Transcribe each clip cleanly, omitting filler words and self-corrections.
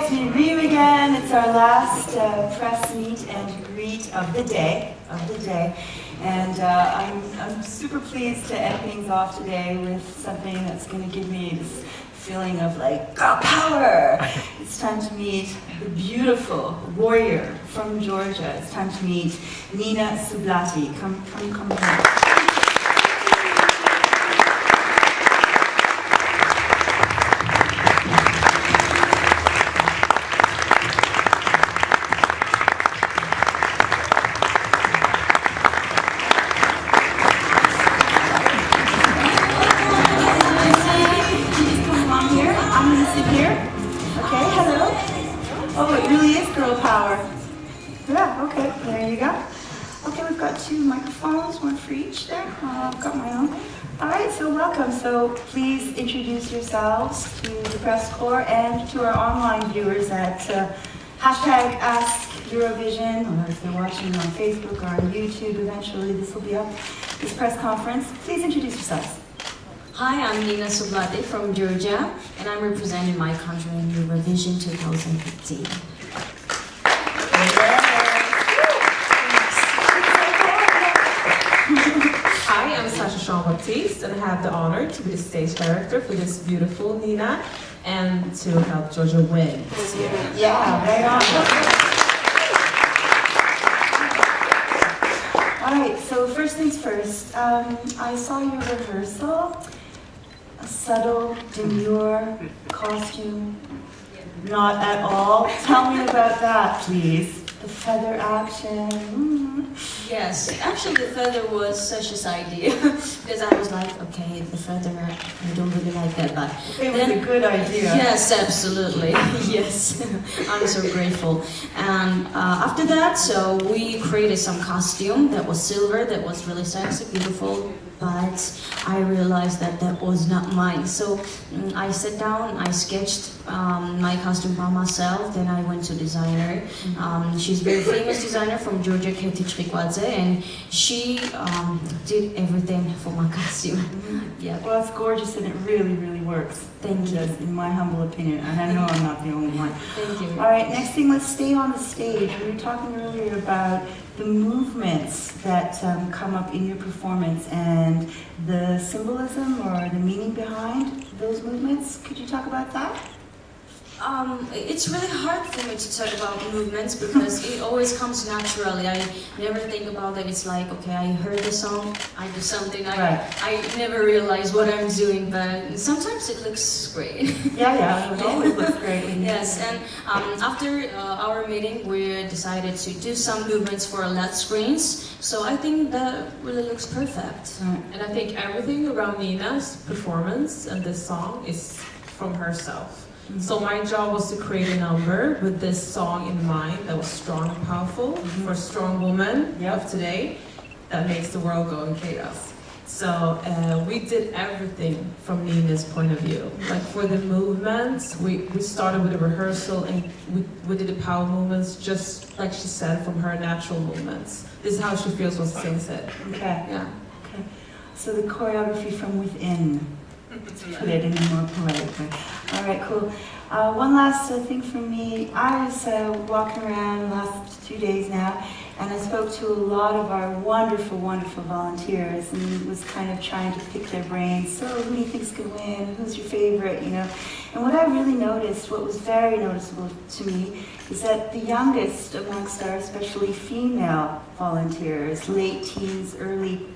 it's me again. It's our last press meet and greet of the day. And I'm super pleased to end things off today with something that's going to give me this feeling of like girl power. It's time to meet the beautiful warrior from Georgia. It's time to meet Nina Sublatti. Come here. Oh, it really is girl power. Yeah, okay, there you go. Okay, we've got 2 microphones, 1 for each there. I've got my own. All right, so welcome. So please introduce yourselves to the press corps and to our online viewers at hashtag Ask Eurovision, or if they're watching on Facebook or on YouTube, eventually this will be up, this press conference. Please introduce yourselves. Hi, I'm Nina Sublatti from Georgia, and I'm representing my country in Eurovision 2015. Hi, I'm Sasha Jean-Baptiste, and I have the honor to be the stage director for this beautiful Nina, and to help Georgia win this year. Yeah, right on. All right, so first things first, I saw your rehearsal. A subtle, demure costume. Not at all. Tell me about that, please. The feather action. Yes, actually the feather was Sasha's idea, because I was like, okay, the feather, I don't really like that, but it was a good idea. Yes, absolutely. Yes, I'm so grateful. And after that, so we created some costume that was silver, that was really sexy, beautiful. But I realized that that was not mine. So I sat down, I sketched my costume by myself, then I went to designer. She's a very famous designer from Georgia, Katie Trikwadze, and she did everything for my costume. Yeah. Well, it's gorgeous and it really, really works. Thank you. In my humble opinion, and I know I'm not the only one. Thank you. All right, next thing, let's stay on the stage. We were talking earlier about the movements that come up in your performance and the symbolism or the meaning behind those movements. Could you talk about that? It's really hard for me to talk about movements because it always comes naturally. I never think about it. It's like, okay, I heard the song, I do something. I never realize what I'm doing, but sometimes it looks great. Yeah, it always looks great. Yes, and after our meeting, we decided to do some movements for LED screens. So I think that really looks perfect. And I think everything around Nina's performance and this song is from herself. So my job was to create a number with this song in mind that was strong and powerful for a strong woman of today that makes the world go in chaos. So we did everything from Nina's point of view. Like for the movements, we started with a rehearsal and we did the power movements just like she said, from her natural movements. This is how she feels when she sings it. Okay. Yeah. Okay. So the choreography from within. Let's put it in a more poetic way. All right, cool. One last thing from me. I was walking around the last 2 days now, and I spoke to a lot of our wonderful, wonderful volunteers, and was kind of trying to pick their brains. So who do you think's gonna win? Who's your favorite? You know. And what I really noticed, what was very noticeable to me, is that the youngest amongst our, especially female volunteers, late teens, early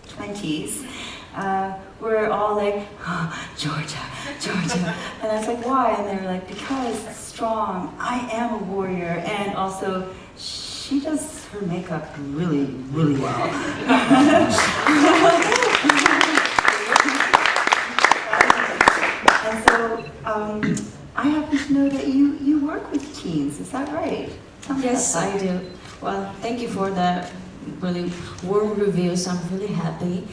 20s. We're all like, oh, Georgia. And I was like, why? And they were like, because strong, I am a warrior, and also she does her makeup really, really well. And so I happen to know that you work with teens, is that right? Yes, I do. Well, thank you for the really warm reviews. I'm really happy.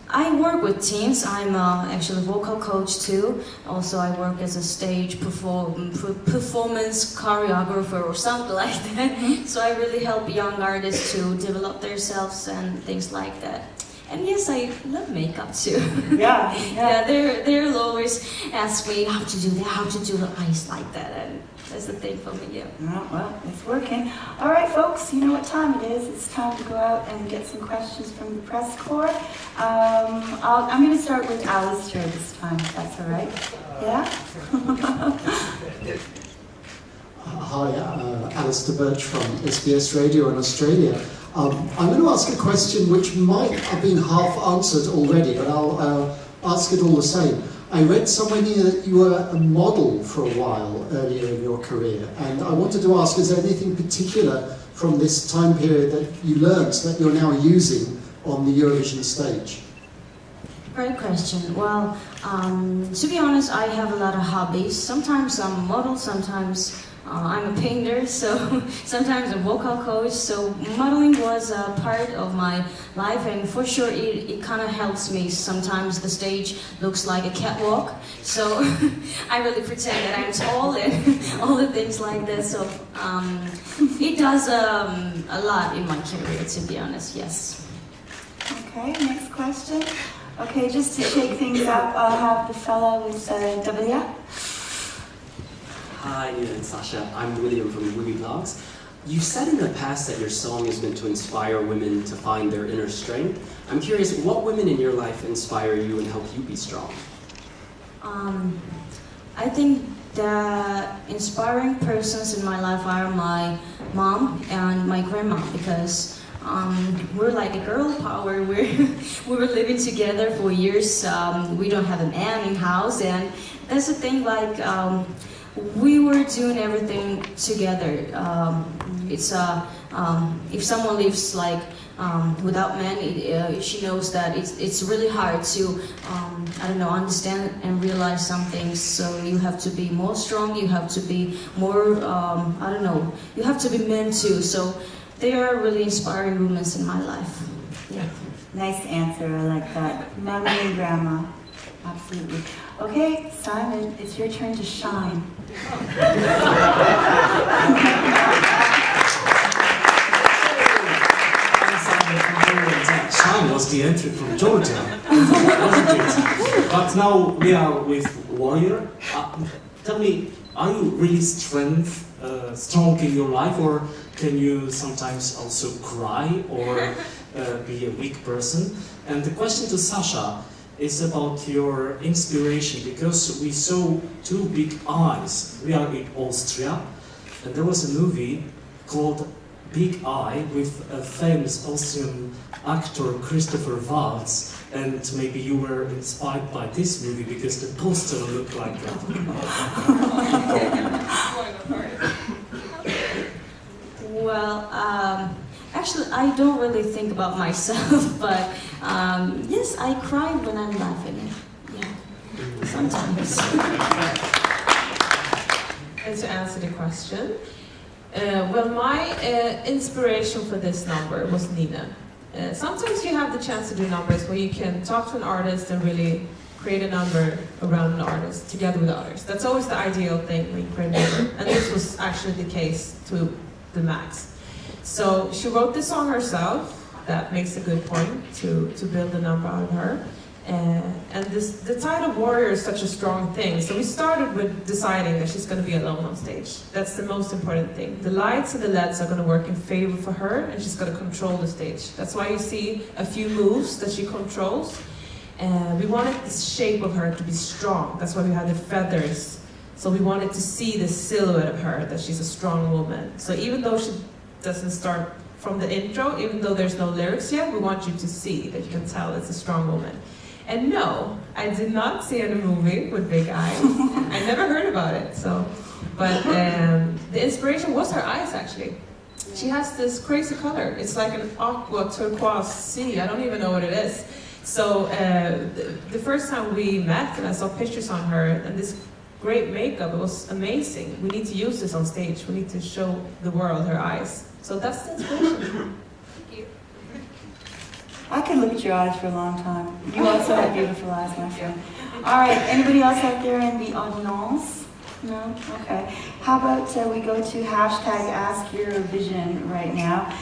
I work with teens. I'm actually a vocal coach too. Also, I work as a stage performance choreographer or something like that. So I really help young artists to develop themselves and things like that. And yes, I love makeup too. Yeah, Yeah, they'll always ask me how to do that, how to do the eyes like that, and that's the thing for me, yeah. Oh, well, it's working. All right, folks, you know what time it is. It's time to go out and get some questions from the press corps. I'm going to start with Alistair this time, if that's all right. Yeah? Hi, Alistair Birch from SBS Radio in Australia. I'm going to ask a question which might have been half answered already, but I'll ask it all the same. I read somewhere here that you were a model for a while earlier in your career, and I wanted to ask, is there anything particular from this time period that you learnt that you're now using on the Eurovision stage? Great question. Well, to be honest, I have a lot of hobbies. Sometimes I'm a model, sometimes I'm a painter, so sometimes a vocal coach. So modeling was a part of my life, and for sure it kind of helps me. Sometimes the stage looks like a catwalk, so I really pretend that I'm tall and all the things like that. So it does a lot in my career, to be honest, yes. Okay, next question. Okay, just to shake things up, I'll have the fellow with W. Hi, Nina and Sasha. I'm William from Wiggy Vlogs. You've said in the past that your song is meant to inspire women to find their inner strength. I'm curious, what women in your life inspire you and help you be strong? I think the inspiring persons in my life are my mom and my grandma, because we're like a girl power. We were living together for years. We don't have a man in house, and that's the thing. Like we were doing everything together. If someone lives like without men, she knows that it's really hard to understand and realize some things. So you have to be more strong. You have to be more you have to be men too. So they are really inspiring women in my life. Yeah. Nice answer, I like that. Mommy and grandma. Absolutely. Okay, Simon, it's your turn to shine. Shine was the entry from Georgia, wasn't it? But now we are with Warrior. Tell me, are you really strong in your life, or can you sometimes also cry or be a weak person? And the question to Sasha is about your inspiration, because we saw two big eyes. We are in Austria, and there was a movie called Big Eye with a famous Austrian actor Christopher Waltz, and maybe you were inspired by this movie because the poster looked like that. Well, actually, I don't really think about myself, but yes, I cry when I'm laughing. Yeah, sometimes. And to answer the question, well, my inspiration for this number was Nina. Sometimes you have the chance to do numbers where you can talk to an artist and really create a number around an artist together with others. That's always the ideal thing when you create a number, and this was actually the case to the max. So she wrote this song herself. That makes a good point to build a number out of her. And the title Warrior is such a strong thing. So we started with deciding that she's going to be alone on stage. That's the most important thing. The lights and the LEDs are going to work in favor for her, and she's going to control the stage. That's why you see a few moves that she controls. We wanted the shape of her to be strong. That's why we had the feathers. So we wanted to see the silhouette of her, that she's a strong woman. So even though she doesn't start from the intro, even though there's no lyrics yet, we want you to see that you can tell it's a strong woman. And no, I did not see any movie with big eyes. I never heard about it. But the inspiration was her eyes, actually. She has this crazy color. It's like an aqua turquoise sea. I don't even know what it is. So the first time we met and I saw pictures on her and this great makeup, it was amazing. We need to use this on stage. We need to show the world her eyes. So that's the inspiration. I could look at your eyes for a long time. You also have beautiful eyes, my friend. All right, anybody else out there in the audience? No? Okay. How about we go to hashtag Ask Eurovision right now.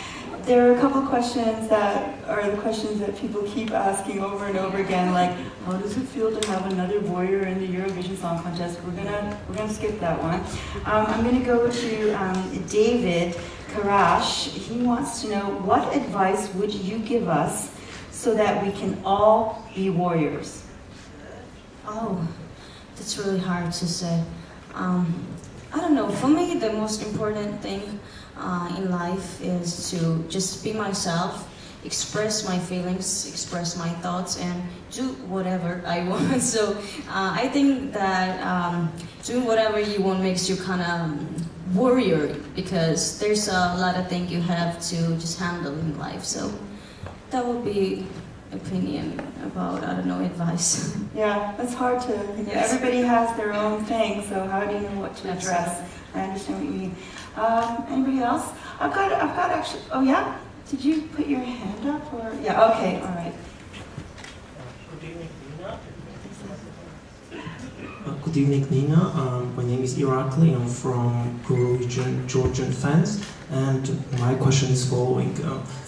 there are a couple of questions that are the questions that people keep asking over and over again, like, how does it feel to have another warrior in the Eurovision Song Contest? We're gonna skip that one. I'm gonna go to David Karash. He wants to know, what advice would you give us so that we can all be warriors? Oh, that's really hard to say. I don't know, for me the most important thing in life is to just be myself, express my feelings, express my thoughts, and do whatever I want. So I think that doing whatever you want makes you kind of warrior, because there's a lot of things you have to just handle in life. So that would be opinion about, I don't know, advice. Yeah, that's hard to, Yes. everybody has their own thing, so how do you know what to address? I understand what you mean. Anybody else? I've got actually, oh yeah? Did you put your hand up or? Yeah, okay, all right. Good evening, Nina. Good evening, Nina. My name is Irakli. I'm from Georgian fans, and my question is following.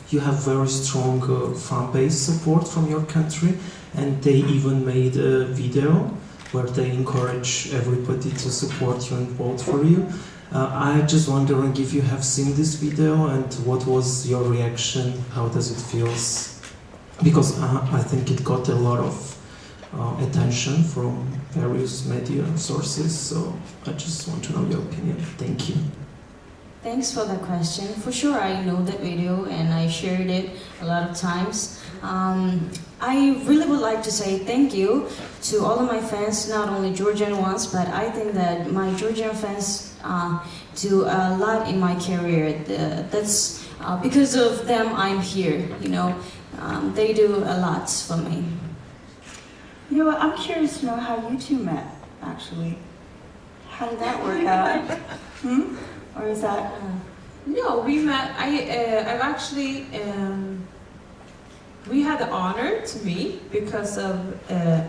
You have very strong fan base support from your country, and they even made a video where they encourage everybody to support you and vote for you. I just wondering if you have seen this video and what was your reaction, how does it feel? Because I think it got a lot of attention from various media sources, so I just want to know your opinion. Thank you. Thanks for the question. For sure, I know that video and I shared it a lot of times. I really would like to say thank you to all of my fans, not only Georgian ones, but I think that my Georgian fans do a lot in my career. That's because of them I'm here, you know. They do a lot for me. You know what, I'm curious to know how you two met, actually. How did that work out? Or is that... No, we met. I've actually. We had the honor to meet because of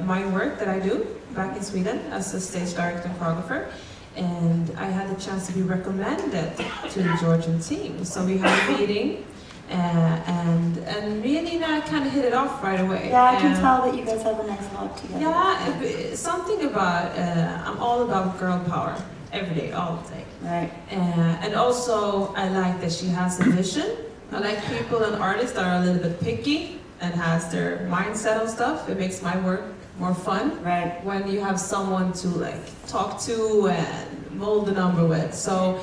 my work that I do back in Sweden as a stage director and choreographer, and I had the chance to be recommended to the Georgian team. So we had a meeting, and me and Nina kind of hit it off right away. Yeah, I can tell that you guys have a nice vibe together. Yeah, something about. I'm all about girl power every day, all day. Right. And also, I like that she has a vision. I like people and artists that are a little bit picky and has their mindset on stuff. It makes my work more fun. Right. When you have someone to like talk to and mold the number with. So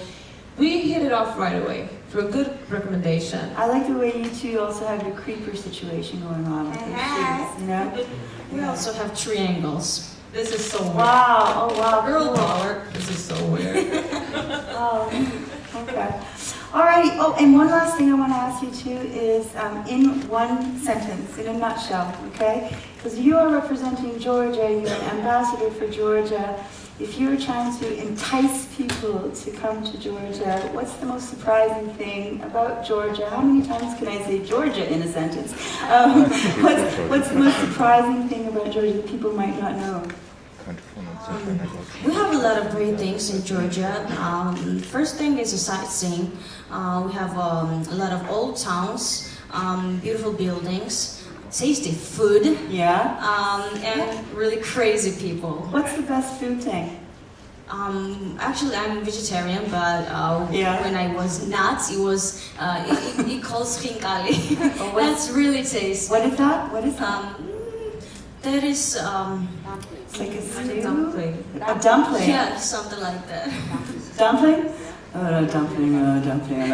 we hit it off right away through a good recommendation. I like the way you two also have your creeper situation going on with your shoes, you know? We also have triangles. This is so weird. Wow, oh wow. Girl cool. power. This is so weird. Oh, okay. Alrighty, oh, and one last thing I want to ask you too is in one sentence, in a nutshell, okay? Because you are representing Georgia, you're an ambassador for Georgia. If you're trying to entice people to come to Georgia, what's the most surprising thing about Georgia? How many times can I say Georgia in a sentence? What's the most surprising thing about Georgia that people might not know? We have a lot of great things in Georgia. First thing is a sightseeing. We have a lot of old towns, beautiful buildings, tasty food, Yeah? and really crazy people. What's the best food thing? Actually, I'm vegetarian, but Yeah. when I was not, it calls khinkali. Oh, what- That's really tasty. What is that? What is that? That is, It's like a And a stew? dumpling. A dumpling? yeah, something like that. Dumpling? Oh, no, dumpling, dumpling.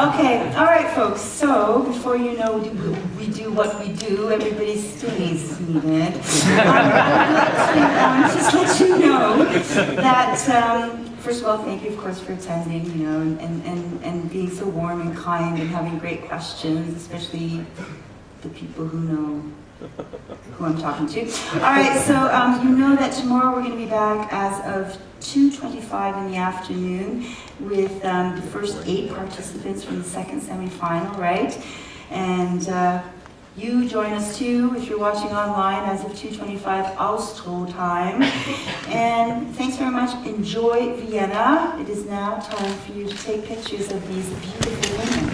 Okay, all right, folks. So, before you know we do what we do, everybody stays seated. I'd like to just let you know that, first of all, thank you, of course, for attending, you know, and being so warm and kind and having great questions, especially the people who know who I'm talking to. All right, so you know that tomorrow we're going to be back as of 2:25 in the afternoon with the first 8 participants from the second semifinal, right? And you join us too if you're watching online as of 2:25 Austro time. And thanks very much. Enjoy Vienna. It is now time for you to take pictures of these beautiful women.